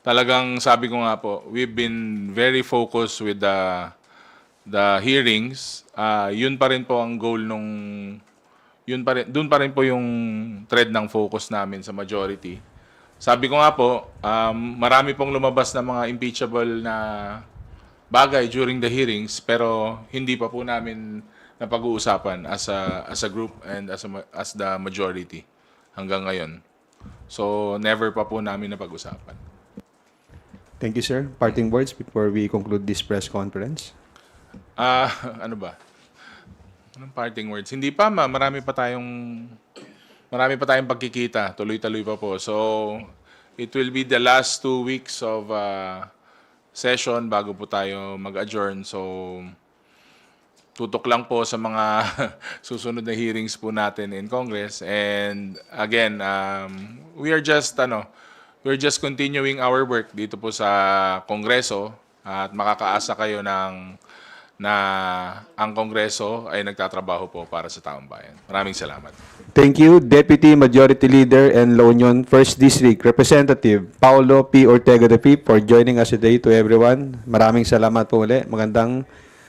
talagang sabi ko nga po, we've been very focused with the hearings. Yun pa rin po ang goal nung doon pa rin po yung thread ng focus namin sa majority. Sabi ko nga po, marami pong lumabas na mga impeachable na bagay during the hearings pero hindi pa po namin napag-uusapan as a group and as the majority hanggang ngayon. So never pa po namin napag-usapan. Thank you, sir. Parting words before we conclude this press conference. Ano ba? Anong parting words? Hindi pa, marami pa tayong pagkikita. Tuloy-tuloy pa po. So, it will be the last 2 weeks of session bago po tayo mag-adjourn. So, tutok lang po sa mga susunod na hearings po natin in Congress. And again, we're just continuing our work dito po sa Kongreso at makakaasa kayo na ang Kongreso ay nagtatrabaho po para sa taong bayan. Maraming salamat. Thank you, Deputy Majority Leader and La Union 1st District Representative Paulo P. Ortega de P. for joining us today to everyone. Maraming salamat po ulit. Magandang